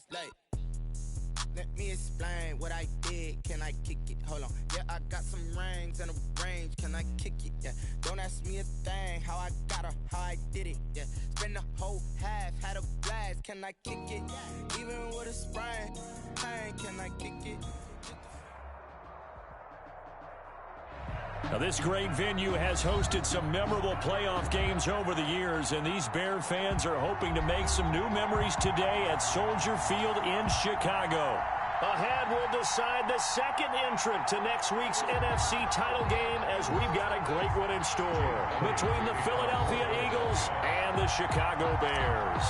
Like, let me explain what I did. Can I kick it? Hold on. Yeah, I got some rings and a range. Can I kick it? Yeah. Don't ask me a thing. How I got her, how I did it. Yeah. Spend the whole half, had a blast. Can I kick it? Even with a sprain, pain. Can I kick it? Now, this great venue has hosted some memorable playoff games over the years, and these Bear fans are hoping to make some new memories today at Soldier Field in Chicago. Ahead, we'll decide the second entrant to next week's NFC title game as we've got a great one in store between the Philadelphia Eagles and the Chicago Bears.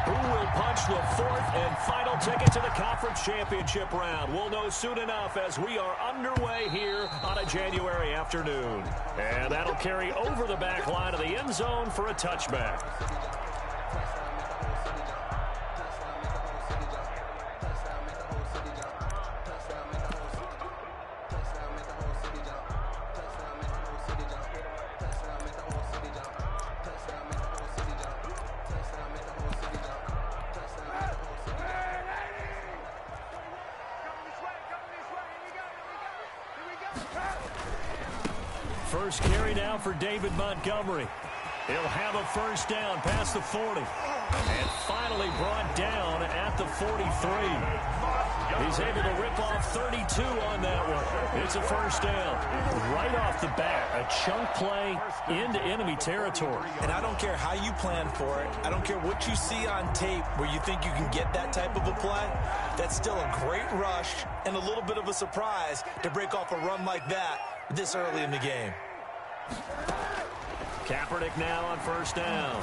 Who will punch the fourth and final ticket to the conference championship round? We'll know soon enough as we are underway here on a January afternoon. And that'll carry over the back line of the end zone for a touchback. First carry now for David Montgomery. He'll have a first down past the 40. And finally brought down at the 43. He's able to rip off 32 on that one. It's a first down. Right off the bat, a chunk play into enemy territory. And I don't care how you plan for it. I don't care what you see on tape where you think you can get that type of a play. That's still a great rush and a little bit of a surprise to break off a run like that this early in the game. Kaepernick now on first down.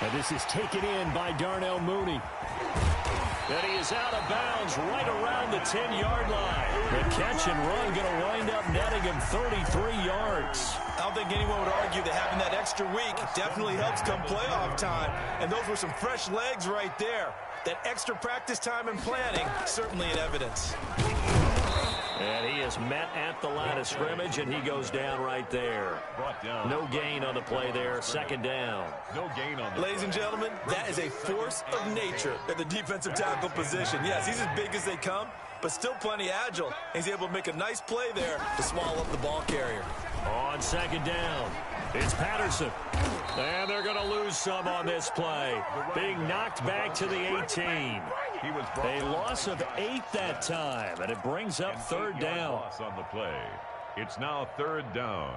And this is taken in by Darnell Mooney. And he is out of bounds right around the 10-yard line. The catch and run going to wind up netting him 33 yards. I don't think anyone would argue that having that extra week definitely helps come playoff time. And those were some fresh legs right there. That extra practice time and planning, certainly in evidence. And he is met at the line of scrimmage, and he goes down right there. No gain on the play there. Second down. No gain on the Ladies and gentlemen, that is a force of nature at the defensive tackle position. Yes, he's as big as they come, but still plenty agile. He's able to make a nice play there to swallow up the ball carrier. On second down, it's Patterson. And they're going to lose some on this play. Being knocked back to the 18. A loss of 8 that time, and it brings up third down. Loss on the play. It's now third down.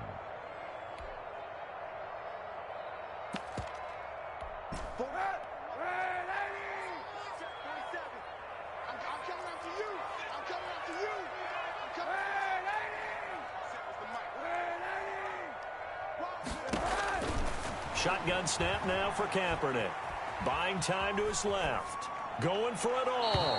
Shotgun snap now for Kaepernick. Buying time to his left. Going for it all.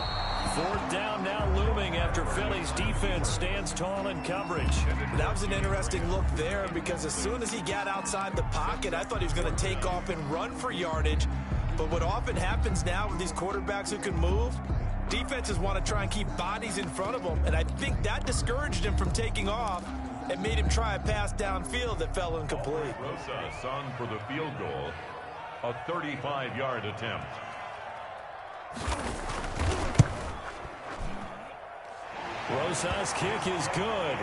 Fourth down now looming after Philly's defense stands tall in coverage. That was an interesting look there because as soon as he got outside the pocket, I thought he was going to take off and run for yardage. But what often happens now with these quarterbacks who can move, defenses want to try and keep bodies in front of them. And I think that discouraged him from taking off and made him try a pass downfield that fell incomplete. Rosas on for the field goal. A 35-yard attempt. Rosas' kick is good.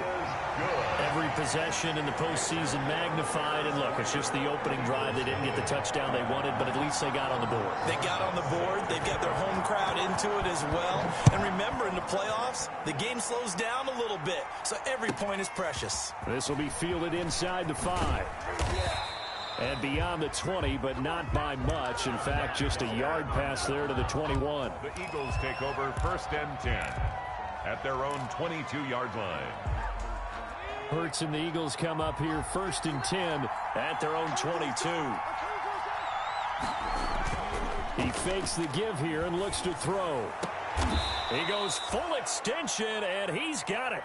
Every possession in the postseason magnified. And look, it's just the opening drive. They didn't get the touchdown they wanted, but at least they got on the board. They got on the board. They've got their home crowd into it as well. And remember, in the playoffs, the game slows down a little bit, so every point is precious. This will be fielded inside the 5. And beyond the 20, but not by much. In fact, just a yard pass there to the 21. The Eagles take over first and 10 at their own 22-yard line. Hurts and the Eagles come up here first and 10 at their own 22. He fakes the give here and looks to throw. He goes full extension, and he's got it.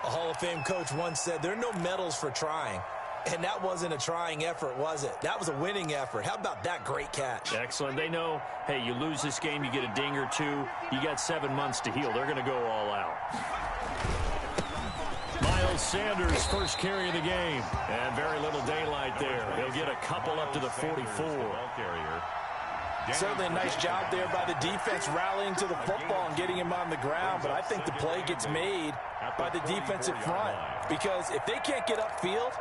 A Hall of Fame coach once said, there are no medals for trying. And that wasn't a trying effort, was it? That was a winning effort. How about that great catch? Excellent. They know, hey, you lose this game, you get a ding or two. You got 7 months to heal. They're going to go all out. Miles Sanders, first carry of the game. And very little daylight there. He'll get a couple up to the 44. Certainly a nice job there by the defense rallying to the football and getting him on the ground, but I think the play gets made by the defensive front because if they can't get upfield,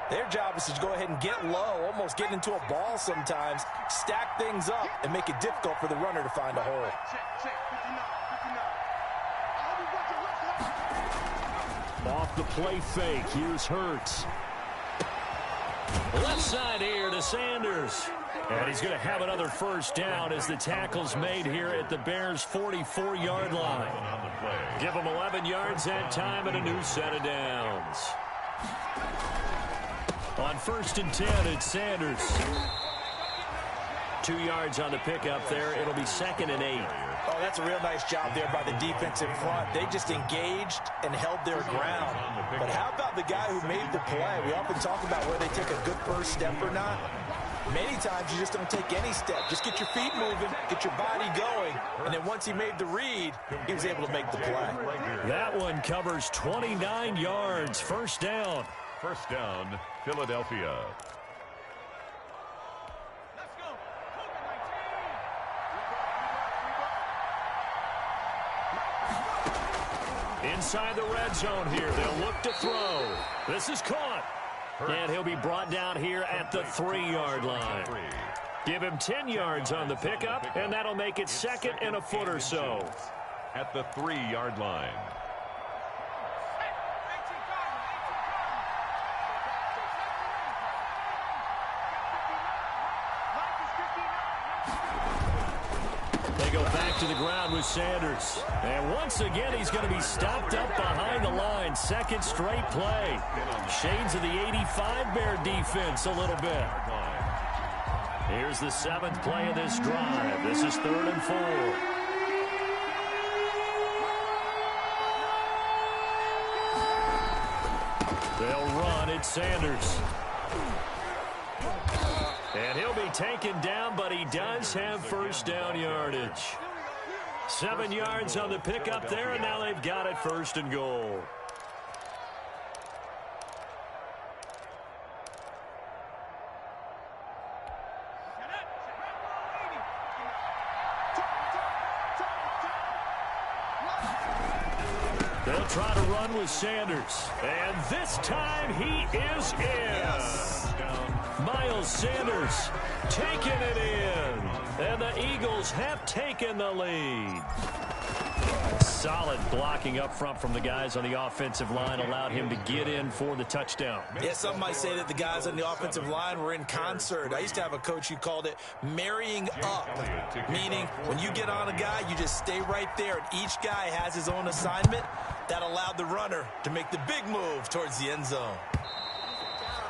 their job is to go ahead and get low, almost get into a ball sometimes, stack things up, and make it difficult for the runner to find a hole. Off the play fake, here's Hurts. Left side here to Sanders. And he's going to have another first down as the tackle's made here at the Bears' 44-yard line. Give them 11 yards that time and a new set of downs. On 1st and 10, it's Sanders. 2 yards on the pickup there. It'll be 2nd and 8. Oh, that's a real nice job there by the defensive front. They just engaged and held their ground. But how about the guy who made the play? We often talk about whether they take a good first step or not. Many times you just don't take any step. Just get your feet moving, get your body going, and then once he made the read, he was able to make the play. That one covers 29 yards. First down. First down, Philadelphia. Inside the red zone here. They'll look to throw. This is caught. And he'll be brought down here at the 3-yard line. Give him 10 yards on the pickup, and that'll make it 2nd and a foot or so. At the 3-yard line. They go back to the ground with Sanders. And once again, he's going to be stopped up behind the line. 2nd straight play. Shades of the 85 Bear defense a little bit. Here's the 7th play of this drive. This is 3rd and 4. They'll run. It's Sanders. And he'll be taken down, but he does have first down yardage. 7 yards on the pickup there, and now they've got it 1st and goal. They'll try to run with Sanders. And this time he is in. Yes. Miles Sanders taking it in. And the Eagles have taken the lead. Solid blocking up front from the guys on the offensive line allowed him to get in for the touchdown. Yeah, some might say that the guys on the offensive line were in concert. I used to have a coach who called it marrying up, meaning when you get on a guy, you just stay right there, and each guy has his own assignment. That allowed the runner to make the big move towards the end zone.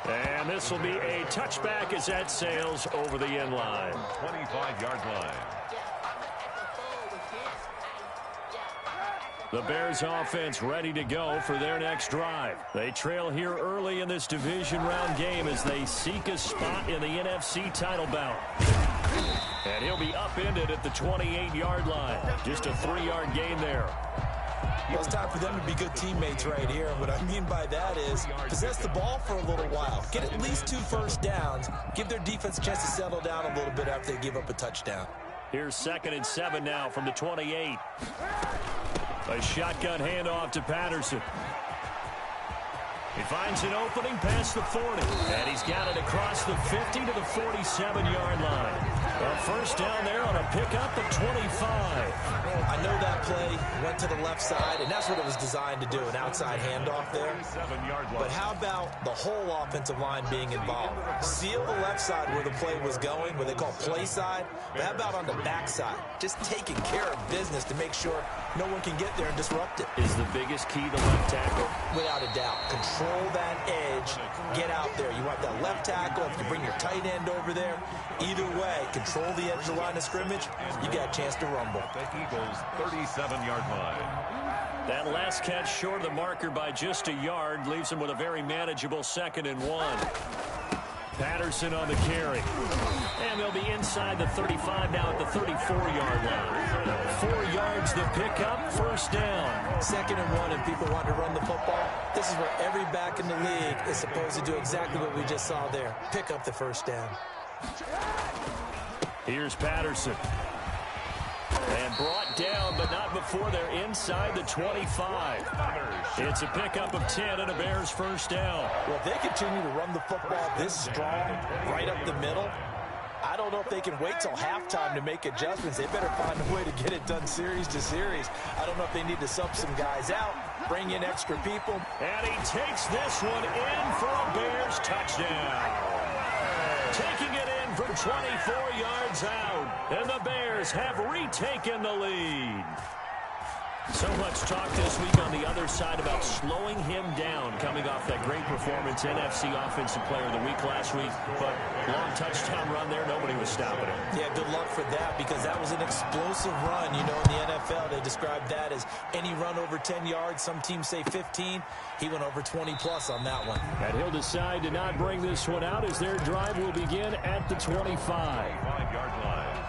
And this will be a touchback as that sails over the end line. 25-yard line. The Bears offense ready to go for their next drive. They trail here early in this division round game as they seek a spot in the NFC title bout. And he'll be upended at the 28-yard line. Just a 3-yard gain there. Well, it's time for them to be good teammates right here. And what I mean by that is possess the ball for a little while. Get at least 2 first downs. Give their defense a chance to settle down a little bit after they give up a touchdown. Here's 2nd and 7 now from the 28. A shotgun handoff to Patterson. He finds an opening past the 40. And he's got it across the 50 to the 47-yard line. A first down there on a pickup of 25. I know that play went to the left side, and that's what it was designed to do, an outside handoff there. But how about the whole offensive line being involved? Seal the left side where the play was going, what they call play side. But how about on the back side? Just taking care of business to make sure no one can get there and disrupt it. Is the biggest key the left tackle? Without a doubt. Control that edge. Get out there. You want that left tackle. If you bring your tight end over there, either way, control the edge of the line of scrimmage, you got a chance to rumble. The Eagles' 37-yard line. That last catch short of the marker by just a yard leaves him with a very manageable 2nd and 1. Patterson on the carry. And they'll be inside the 35 now at the 34-yard line. 4 yards the pickup, first down. 2nd and 1, and people want to run the football. This is where every back in the league is supposed to do exactly what we just saw there. Pick up the first down. Here's Patterson. And brought down, but not before they're inside the 25. It's a pickup of 10 and a Bears first down. Well, if they continue to run the football this strong, right up the middle, I don't know if they can wait till halftime to make adjustments. They better find a way to get it done series to series. I don't know if they need to sub some guys out, bring in extra people. And he takes this one in for a Bears touchdown. Taking it in from 24 yards out. And the Bears have retaken the lead. So much talk this week on the other side about slowing him down coming off that great performance, NFC Offensive Player of the Week last week. But long touchdown run there, nobody was stopping him. Yeah, good luck for that because that was an explosive run. You know, in the NFL, they describe that as any run over 10 yards. Some teams say 15. He went over 20-plus on that one. And he'll decide to not bring this one out as their drive will begin at the 25. 5-yard line.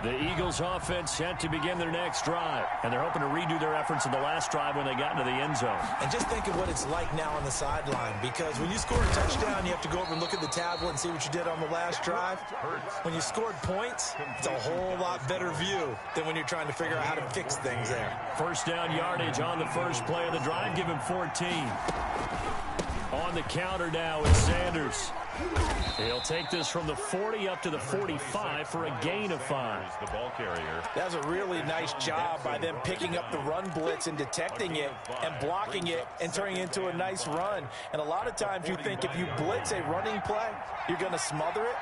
The Eagles offense set to begin their next drive. And they're hoping to redo their efforts in the last drive when they got into the end zone. And just think of what it's like now on the sideline, because when you score a touchdown, you have to go over and look at the tablet and see what you did on the last drive. When you scored points, it's a whole lot better view than when you're trying to figure out how to fix things there. First down yardage on the first play of the drive. Give him 14. On the counter now is Sanders. He'll take this from the 40 up to the 45 for a gain of 5. The ball carrier. That's a really nice job by them picking up the run blitz and detecting it and blocking it and turning it into a nice run. And a lot of times you think if you blitz a running play, you're going to smother it.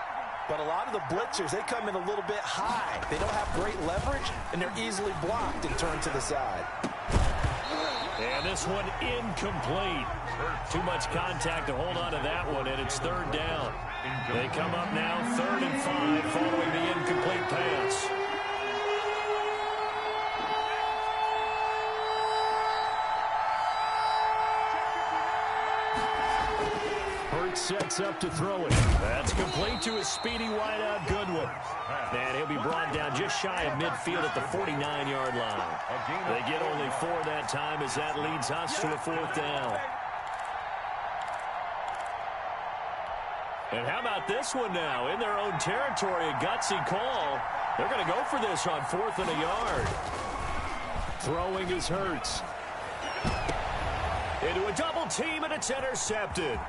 But a lot of the blitzers, they come in a little bit high. They don't have great leverage, and they're easily blocked and turned to the side. And this one incomplete. Too much contact to hold on to that one, and it's third down. They come up now 3rd and 5 following the incomplete pass. Hurts sets up to throw it. That's complete to a speedy wideout Goodwin. And he'll be brought down just shy of midfield at the 49-yard line. They get only 4 that time as that leads us to a 4th down. And how about this one now? In their own territory, a gutsy call. They're going to go for this on 4th and a yard. Throwing is Hurts. Into a double team, and it's intercepted.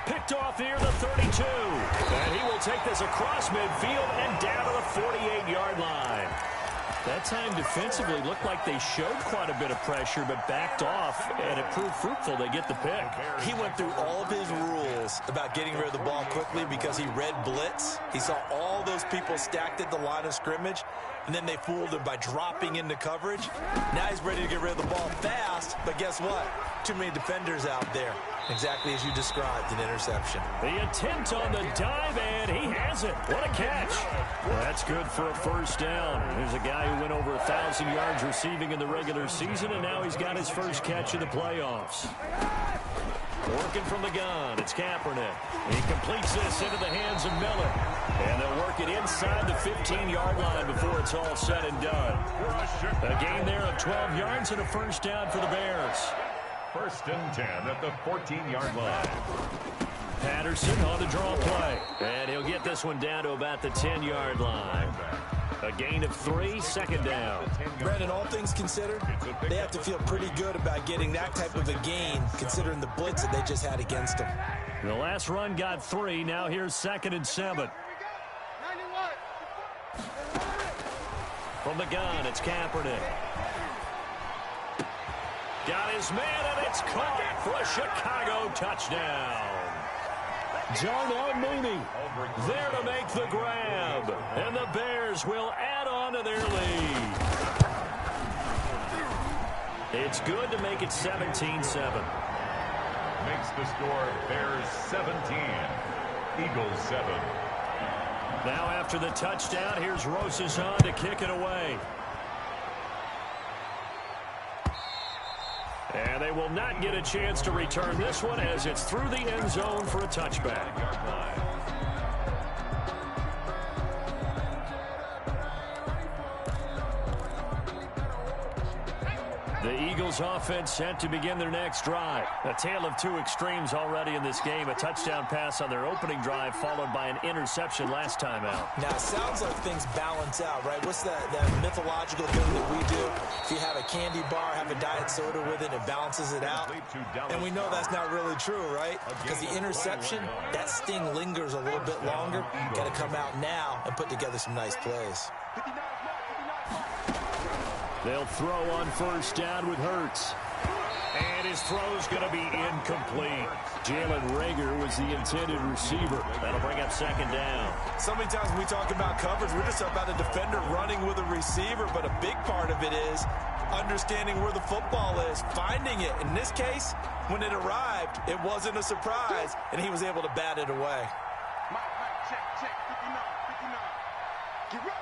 Picked off near the 32. And he will take this across midfield and down to the 48-yard line. That time defensively looked like they showed quite a bit of pressure but backed off, and it proved fruitful. They get the pick. He went through all of his rules about getting rid of the ball quickly because he read blitz. He saw all those people stacked at the line of scrimmage, and then they fooled him by dropping into coverage. Now he's ready to get rid of the ball fast, but guess what? Too many defenders out there. Exactly as you described, an interception. The attempt on the dive, and he has it. What a catch. Well, that's good for a first down. There's a guy who went over 1,000 yards receiving in the regular season, and now he's got his first catch in the playoffs. Working from the gun, it's Kaepernick. He completes this into the hands of Miller. And they'll work it inside the 15-yard line before it's all said and done. A gain there of 12 yards and a first down for the Bears. 1st and 10 at the 14-yard line. Patterson on the draw play. And he'll get this one down to about the 10-yard line. A gain of 3, 2nd down. Brandon, all things considered, they have to feel pretty good about getting that type of a gain considering the blitz that they just had against them. The last run got 3. Now here's 2nd and 7. From the gun, it's Kaepernick. Got his man, and it's caught for a Chicago touchdown. Darnell Mooney there to make the grab. And the Bears will add on to their lead. It's good to make it 17-7. Makes the score Bears 17, Eagles 7. Now after the touchdown, here's Rosas on to kick it away. And they will not get a chance to return this one as it's through the end zone for a touchback. The The Eagles offense set to begin their next drive. A tale of two extremes already in this game. A touchdown pass on their opening drive followed by an interception last time out. Now, it sounds like things balance out, right? What's that mythological thing that we do? If you have a candy bar, have a diet soda with it, it balances it out. And we know that's not really true, right? Because the interception, that sting lingers a little bit longer. Got to come out now and put together some nice plays. They'll throw on first down with Hurts. And his throw's going to be incomplete. Jalen Reagor was the intended receiver. That'll bring up second down. So many times when we talk about coverage, we're just about a defender running with a receiver, but a big part of it is understanding where the football is, finding it. In this case, when it arrived, it wasn't a surprise, and he was able to bat it away. Check, 59. Get ready.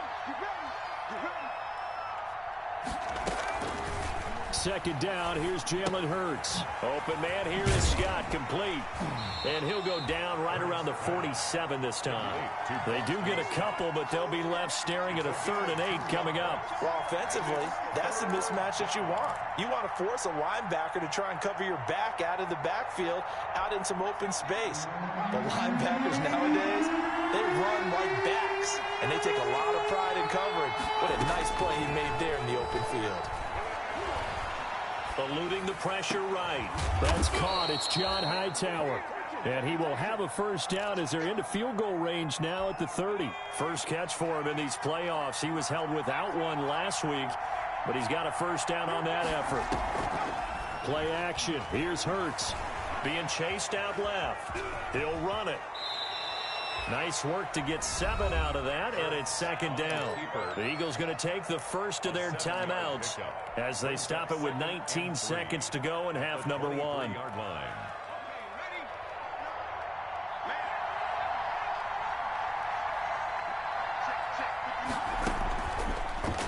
Second down, here's Jalen Hurts. Open man here is Scott, complete. And he'll go down right around the 47 this time. They do get a couple, but they'll be left staring at a 3rd and 8 coming up. Well, offensively, that's the mismatch that you want. You want to force a linebacker to try and cover your back out of the backfield, out in some open space. The linebackers nowadays, they run like backs, and they take a lot of pride in covering. What a nice play he made there in the open field. Eluding the pressure right. That's caught. It's John Hightower. And he will have a first down as they're into field goal range now at the 30. First catch for him in these playoffs. He was held without one last week, but he's got a first down on that effort. Play action. Here's Hurts. Being chased out left. He'll run it. Nice work to get 7 out of that, and it's second down. The Eagles going to take the first of their timeouts as they stop it with 19 seconds to go in half number 1.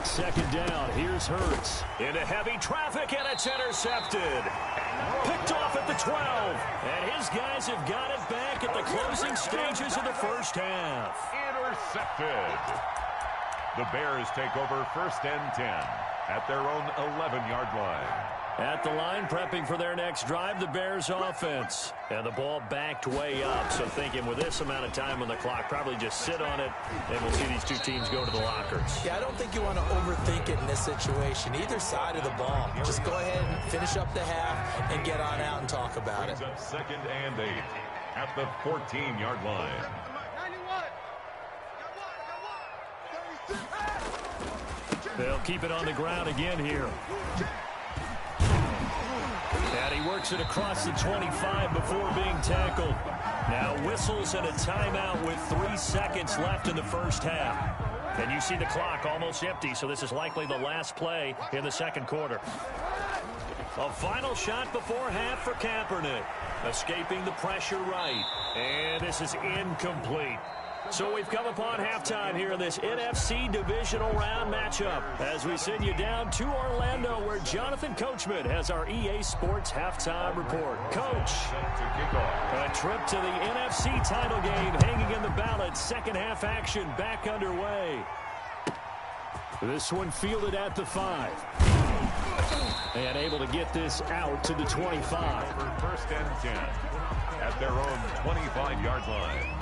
Second down, here's Hurts. Into heavy traffic, and it's intercepted. Picked off at the 12. And his guys have got it back at the closing stages of the first half. Intercepted. The Bears take over first and 10 at their own 11-yard line. At the line, prepping for their next drive, the Bears offense. And the ball backed way up, so thinking with this amount of time on the clock, probably just sit on it, and we'll see these two teams go to the lockers. Yeah, I don't think you want to overthink it in this situation. Either side of the ball. Just go ahead and finish up the half and get on out and talk about it. Second and 8 at the 14-yard line. They'll keep it on the ground again here. And he works it across the 25 before being tackled. Now whistles and a timeout with 3 seconds left in the first half. And you see the clock almost empty, so this is likely the last play in the second quarter. A final shot before half for Kaepernick. Escaping the pressure right. And this is incomplete. So we've come upon halftime here in this NFC divisional round matchup as we send you down to Orlando where Jonathan Coachman has our EA Sports halftime report. Coach, a trip to the NFC title game hanging in the balance. Second half action back underway. This one fielded at the 5. And able to get this out to the 25. First and 10 at their own 25-yard line.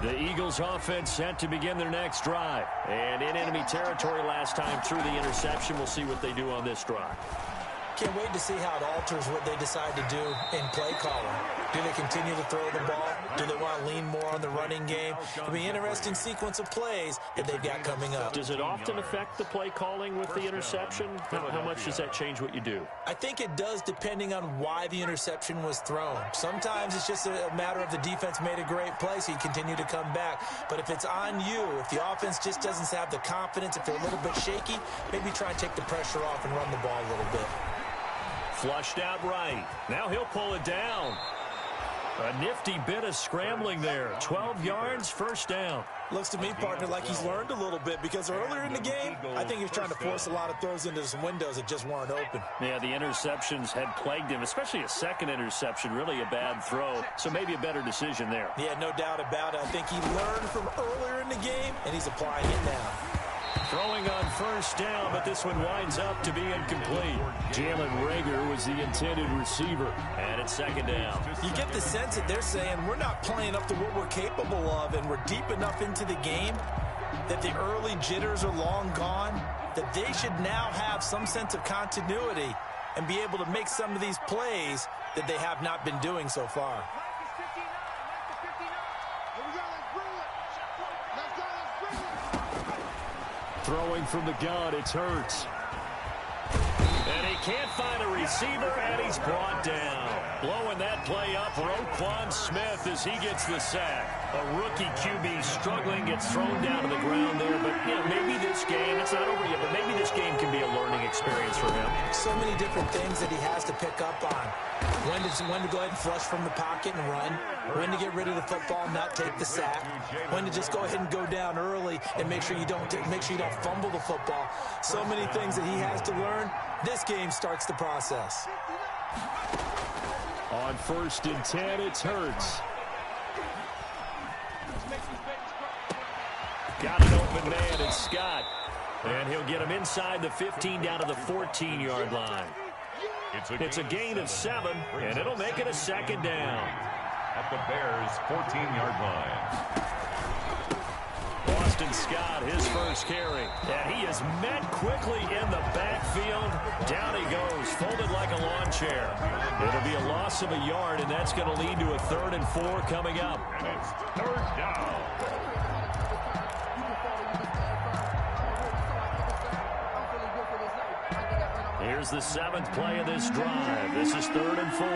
The Eagles offense set to begin their next drive. And in enemy territory last time through the interception. We'll see what they do on this drive. Can't wait to see how it alters what they decide to do in play calling. Do they continue to throw the ball? Do they want to lean more on the running game? It'll be an interesting sequence of plays that they've got coming up. Does it often affect the play calling with the interception? How much does that change what you do? I think it does depending on why the interception was thrown. Sometimes it's just a matter of the defense made a great play, so you continue to come back. But if it's on you, if the offense just doesn't have the confidence, if they're a little bit shaky, maybe try and take the pressure off and run the ball a little bit. Flushed out right. Now he'll pull it down. A nifty bit of scrambling there. 12 yards, first down. Looks to me, partner, like he's learned a little bit because earlier in the game, I think he was trying to force a lot of throws into some windows that just weren't open. Yeah, the interceptions had plagued him, especially a second interception, really a bad throw. So maybe a better decision there. Yeah, no doubt about it. I think he learned from earlier in the game, and he's applying it now. Throwing on first down, but this one winds up to be incomplete. Jalen Reagor was the intended receiver, and it's second down. You get the sense that they're saying we're not playing up to what we're capable of, and we're deep enough into the game that the early jitters are long gone, that they should now have some sense of continuity and be able to make some of these plays that they have not been doing so far. Throwing from the gun, it's Hurts. And he can't find a receiver, and he's brought down. Blowing that play up, Roquan Smith as he gets the sack. A rookie QB struggling, gets thrown down to the ground there. But, you know, maybe this game, it's not over yet, but maybe this game can be a learning experience for him. So many different things that he has to pick up on. When to go ahead and flush from the pocket and run. When to get rid of the football and not take the sack. When to just go ahead and go down early and make sure you don't fumble the football. So many things that he has to learn. This game starts the process. On 1st and 10, it's Hurts. Got an open man, it's Scott. And he'll get him inside the 15 down to the 14-yard line. It's a gain of 7, and it'll make it a second down. At the Bears' 14-yard line. Boston Scott, his first carry. And he is met quickly in the backfield. Down he goes, folded like a lawn chair. It'll be a loss of a yard, and that's going to lead to a 3rd and 4 coming up. And it's 3rd down. Here's the 7th play of this drive. This is 3rd and 4.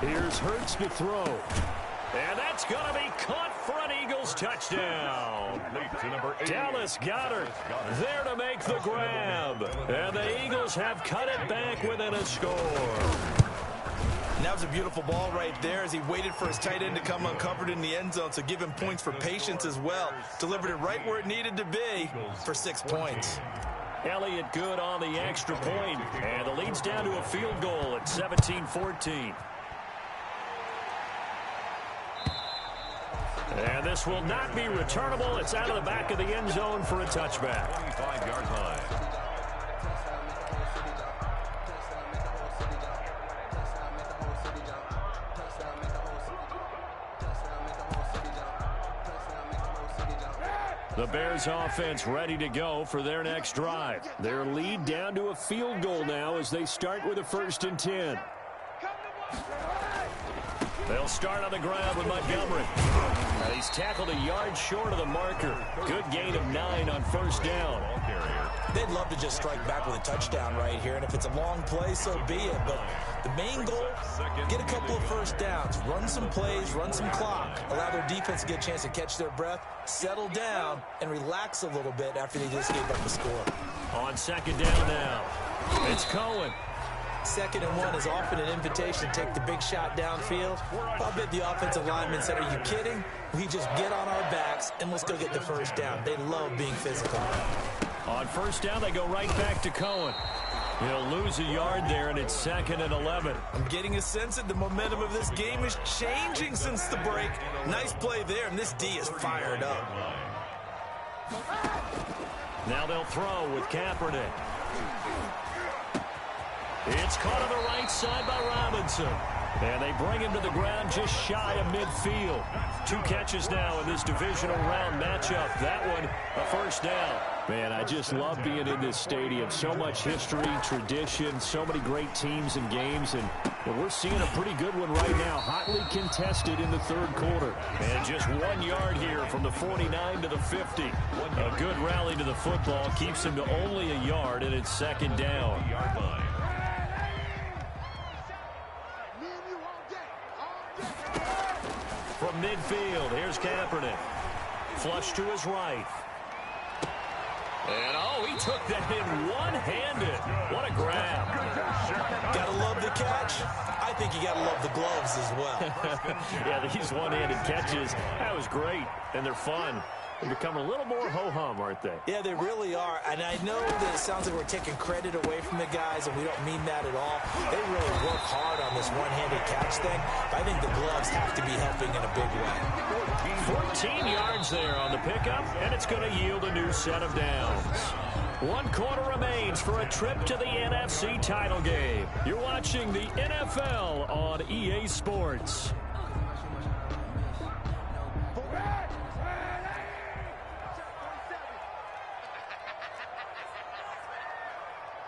Here's Hurts to throw. And that's going to be caught for an Eagles touchdown. Dallas Goedert there to make the grab. And the Eagles have cut it back within a score. And that was a beautiful ball right there as he waited for his tight end to come uncovered in the end zone, so give him points for patience as well. Delivered it right where it needed to be for 6 points. Elliott good on the extra point, and the lead's down to a field goal at 17-14. And this will not be returnable. It's out of the back of the end zone for a touchback. 25-yard line. The Bears offense ready to go for their next drive. Their lead down to a field goal now as they start with a 1st and 10. They'll start on the ground with Montgomery. Now he's tackled a yard short of the marker. Good gain of 9 on 1st down. They'd love to just strike back with a touchdown right here, and if it's a long play, so be it. But the main goal, get a couple of 1st downs, run some plays, run some clock, allow their defense to get a chance to catch their breath, settle down, and relax a little bit after they just gave up the score. On 2nd down now, it's Cohen. 2nd and 1 is often an invitation to take the big shot downfield. I'll bet the offensive lineman said, are you kidding? We just get on our backs and let's go get the 1st down. They love being physical. On 1st down, they go right back to Cohen. He'll lose a yard there, and it's 2nd and 11. I'm getting a sense that the momentum of this game is changing since the break. Nice play there, and this D is fired up. Now they'll throw with Kaepernick. It's caught on the right side by Robinson. And they bring him to the ground just shy of midfield. 2 catches now in this divisional round matchup. That one, a 1st down. Man, I just love being in this stadium. So much history, tradition, so many great teams and games. And we're seeing a pretty good one right now. Hotly contested in the 3rd quarter. And just 1 yard here from the 49 to the 50. A good rally to the football keeps him to only a yard, and it's 2nd down. From midfield, here's Kaepernick. Flush to his right. And, oh, he took that in one-handed. What a grab. Gotta love the catch. I think you gotta love the gloves as well. Yeah, these one-handed catches, that was great, and they're fun. They've become a little more ho-hum, aren't they? Yeah, they really are. And I know that it sounds like we're taking credit away from the guys, and we don't mean that at all. They really work hard on this one-handed catch thing. But I think the gloves have to be helping in a big way. 14 yards there on the pickup, and it's going to yield a new set of downs. 1 quarter remains for a trip to the NFC title game. You're watching the NFL on EA Sports.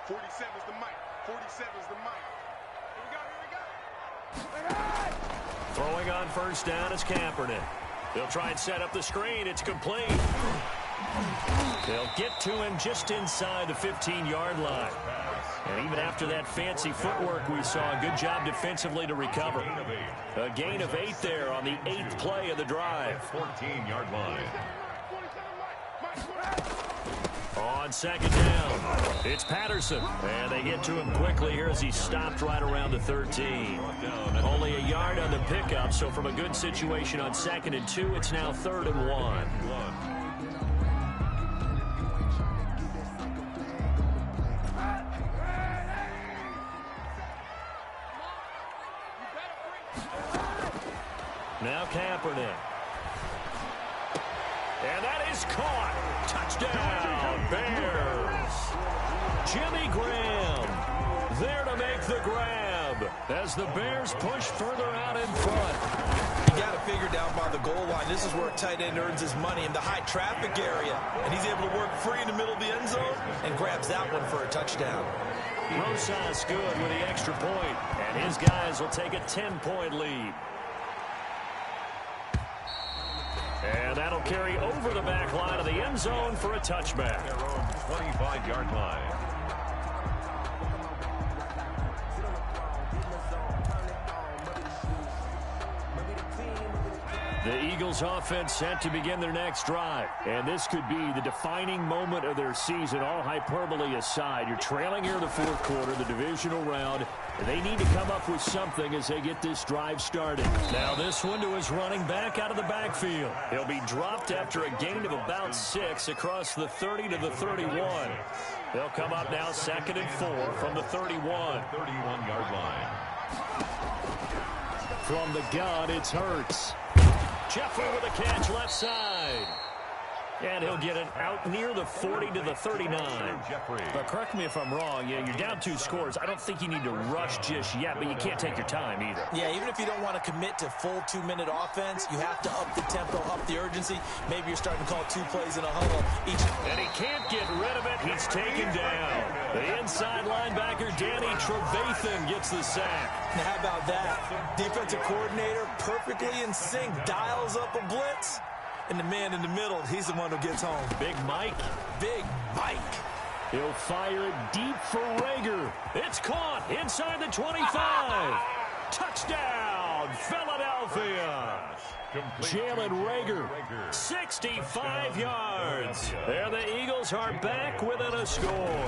47's the mic. 47's the mic. Here we go. Throwing on first down is Kaepernick. They'll try and set up the screen. It's complete. They'll get to him just inside the 15-yard line. And even after that fancy footwork we saw, a good job defensively to recover. A gain of 8 there on the 8th play of the drive. 14-yard line. On second down, it's Patterson. And they get to him quickly here as he stopped right around the 13. Only a yard on the pickup, so from a good situation on 2nd and 2, it's now 3rd and 1. Now Kaepernick. And that is caught. Touchdown, Bears. Jimmy Graham there to make the grab as the Bears push further out in front. You got to figure down by the goal line. This is where a tight end earns his money in the high traffic area. And he's able to work free in the middle of the end zone and grabs that one for a touchdown. Rosas good with the extra point, and his guys will take a 10-point lead. And that'll carry over the back line of the end zone for a touchback. Their own 25-yard line. The Eagles offense set to begin their next drive. And this could be the defining moment of their season, all hyperbole aside. You're trailing here in the 4th quarter, the divisional round. And they need to come up with something as they get this drive started. Now this one to his running back out of the backfield. He'll be dropped after a gain of about 6 across the 30 to the 31. They'll come up now 2nd and 4 from the 31. 31-yard line. From the gun, it's Hurts. Jeffrey with a catch left side. And he'll get it out near the 40 to the 39. But correct me if I'm wrong. Yeah, you're down 2 scores. I don't think you need to rush just yet, but you can't take your time either. Yeah, even if you don't want to commit to full 2-minute offense, you have to up the tempo, up the urgency. Maybe you're starting to call 2 plays in a huddle each. And he can't get rid of it. He's taken down. The inside linebacker, Danny Trevathan, gets the sack. Now, how about that? Defensive coordinator perfectly in sync, dials up a blitz. And the man in the middle, he's the one who gets home. Big Mike. Big Mike. He'll fire it deep for Rager. It's caught inside the 25. Touchdown, Philadelphia. Jalen Rager, 65 yards. And the Eagles are back within a score.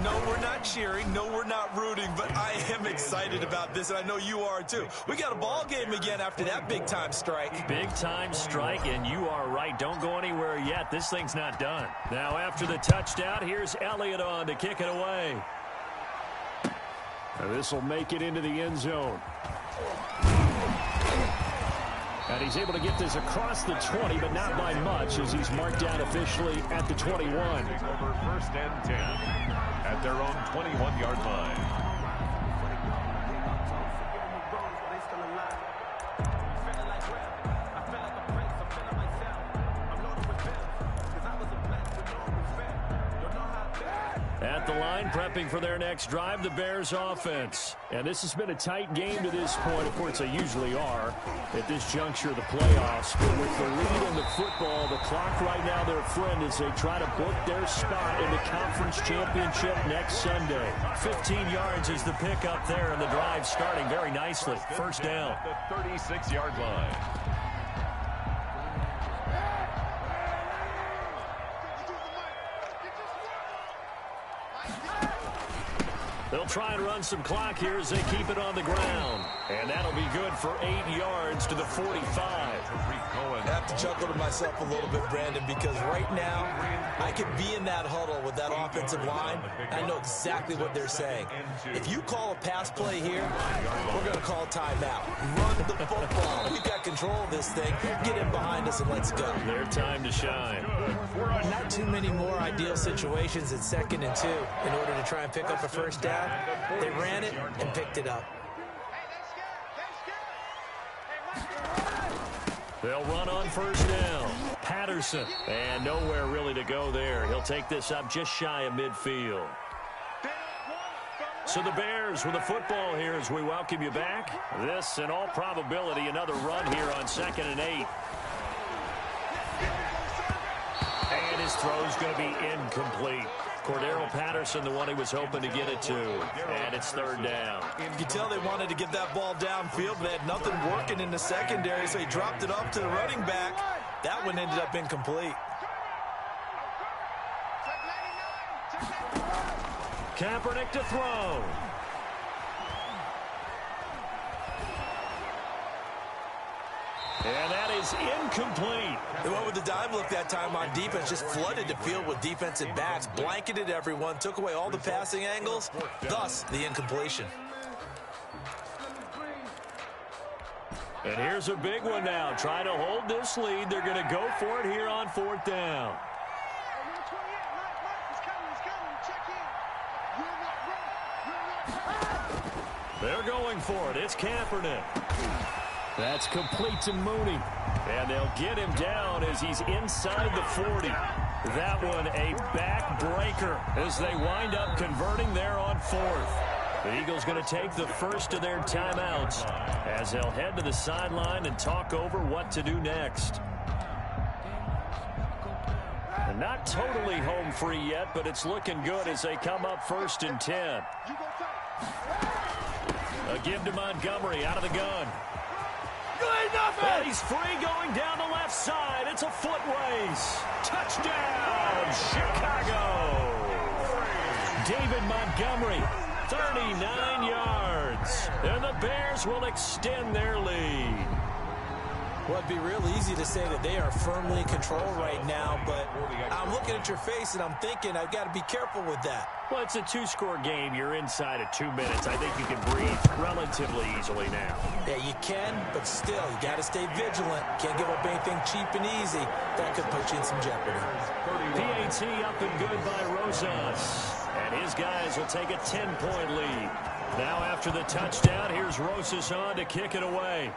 No, we're not cheering. No, we're not rooting. But I am excited about this, and I know you are too. We got a ball game again after that big-time strike. Big-time strike, and you are right. Don't go anywhere yet. This thing's not done. Now, after the touchdown, here's Elliott on to kick it away. And this will make it into the end zone. And he's able to get this across the 20, but not by much, as he's marked down officially at the 21. Over 1st and 10 at their own 21-yard line. At the line, prepping for their next drive, the Bears offense. And this has been a tight game to this point. Of course, they usually are at this juncture of the playoffs. But with the lead in the football, the clock right now, their friend, as they try to book their spot in the conference championship next Sunday. 15 yards is the pickup there, and the drive starting very nicely. 1st down. The 36-yard line. They'll try and run some clock here as they keep it on the ground. And that'll be good for 8 yards to the 45. I have to chuckle to myself a little bit, Brandon, because right now I could be in that huddle with that offensive line. I know exactly what they're saying. If you call a pass play here, we're going to call timeout. Run the football. We've got control of this thing. Get in behind us and let's go. Their time to shine. Not too many more ideal situations in 2nd and 2 in order to try and pick up a first down. They ran it and picked it up. They'll run on first down. Patterson. And nowhere really to go there. He'll take this up just shy of midfield. So the Bears with the football here as we welcome you back. This, in all probability, another run here on 2nd and 8. And his throw's going to be incomplete. Cordero Patterson, the one he was hoping to get it to. And it's 3rd down. You can tell they wanted to get that ball downfield, but they had nothing working in the secondary, so he dropped it off to the running back. That one ended up incomplete. Kaepernick to throw. And that is incomplete. They went with the dime look that time on defense, just flooded the field with defensive backs, blanketed everyone, took away all the passing angles, thus the incompletion. And here's a big one now. Trying to hold this lead. They're going to go for it here on 4th down. They're going for it. It's Kaepernick. That's complete to Mooney. And they'll get him down as he's inside the 40. That one a backbreaker as they wind up converting there on 4th. The Eagles going to take the first of their timeouts as they'll head to the sideline and talk over what to do next. And not totally home free yet, but it's looking good as they come up 1st and 10. A give to Montgomery out of the gun. And he's free going down the left side. It's a foot race. Touchdown, Chicago. David Montgomery, 39 yards. And the Bears will extend their lead. Well, it'd be real easy to say that they are firmly in control right now, but I'm looking at your face and I'm thinking I've got to be careful with that. Well, it's a 2-score game. You're inside of 2 minutes. I think you can breathe relatively easily now. Yeah, you can, but still, you got to stay vigilant. Can't give up anything cheap and easy. That could put you in some jeopardy. PAT up and good by Rosas. And his guys will take a 10-point lead. Now after the touchdown, here's Rosas on to kick it away.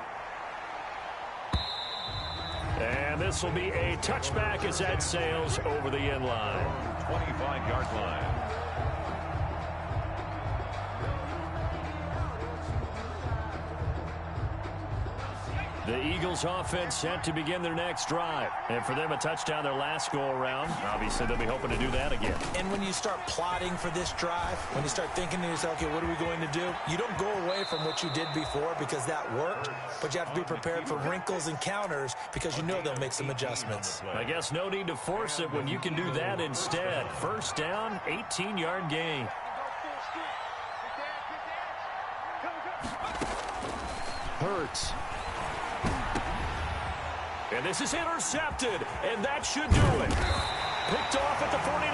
And this will be a touchback as that sails over the end line. 25-yard line. The Eagles offense set to begin their next drive. And for them, a touchdown their last go-around. Obviously, they'll be hoping to do that again. And when you start plotting for this drive, when you start thinking to yourself, okay, what are we going to do? You don't go away from what you did before because that worked, but you have to be prepared for wrinkles and counters because you know they'll make some adjustments. I guess no need to force it when you can do that instead. First down, 18-yard gain. Hurts. And this is intercepted, and that should do it. Picked off at the 49,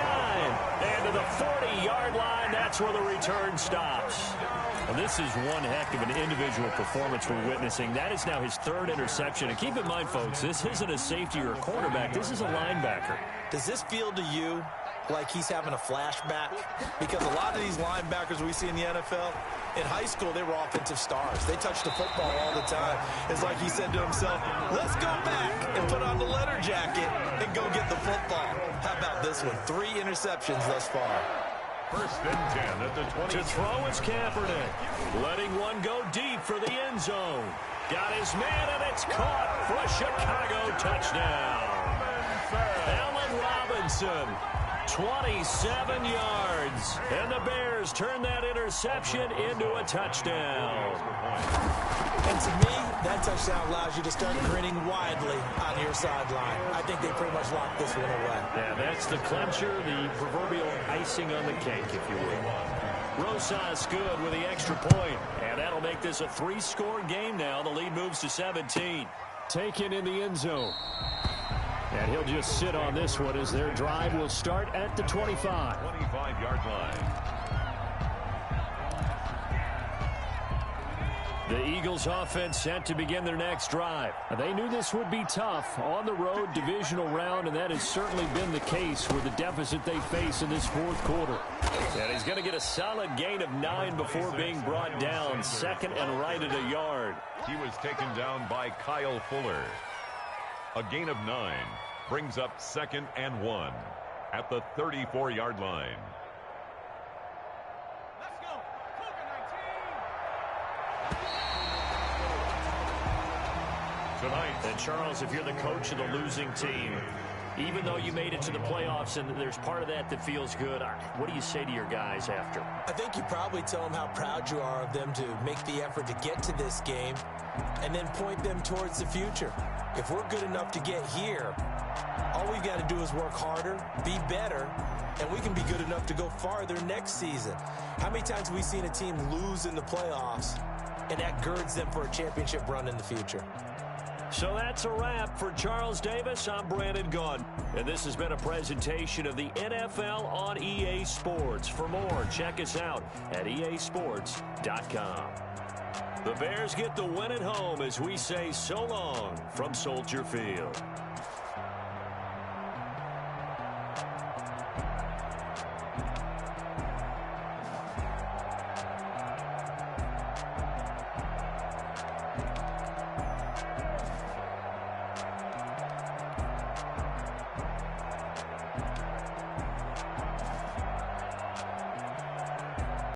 and to the 40-yard line, that's where the return stops. And this is one heck of an individual performance we're witnessing. That is now his 3rd interception. And keep in mind, folks, this isn't a safety or a cornerback. This is a linebacker. Does this feel to you like he's having a flashback? Because a lot of these linebackers we see in the NFL, in high school, they were offensive stars. They touched the football all the time. It's like he said to himself, let's go back and put on the letter jacket and go get the football. How about this one? 3 interceptions thus far. 1st and 10 at the 20. To throw is Kaepernick. Letting one go deep for the end zone. Got his man, and it's caught for a Chicago touchdown. Allen Robinson. 27 yards. And the Bears turn that interception into a touchdown. And to me, that touchdown allows you to start grinning widely on your sideline. I think they pretty much locked this one away. Yeah, that's the clincher, the proverbial icing on the cake, if you will. Rosas good with the extra point, and that'll make this a 3-score game now. The lead moves to 17. Taken in the end zone. And he'll just sit on this one as their drive will start at the 25. 25-yard line. The Eagles offense set to begin their next drive. They knew this would be tough on the road divisional round, and that has certainly been the case with the deficit they face in this fourth quarter. And he's going to get a solid gain of 9 before being brought down, second and right at a yard. He was taken down by Kyle Fuller. A gain of 9 brings up 2nd and 1 at the 34-yard line. Tonight. And Charles, if you're the coach of the losing team, even though you made it to the playoffs and there's part of that that feels good, what do you say to your guys after? I think you probably tell them how proud you are of them to make the effort to get to this game and then point them towards the future. If we're good enough to get here, all we've got to do is work harder, be better, and we can be good enough to go farther next season. How many times have we seen a team lose in the playoffs, and that girds them for a championship run in the future? So that's a wrap for Charles Davis. I'm Brandon Gaudin, and this has been a presentation of the NFL on EA Sports. For more, check us out at easports.com. The Bears get the win at home as we say so long from Soldier Field.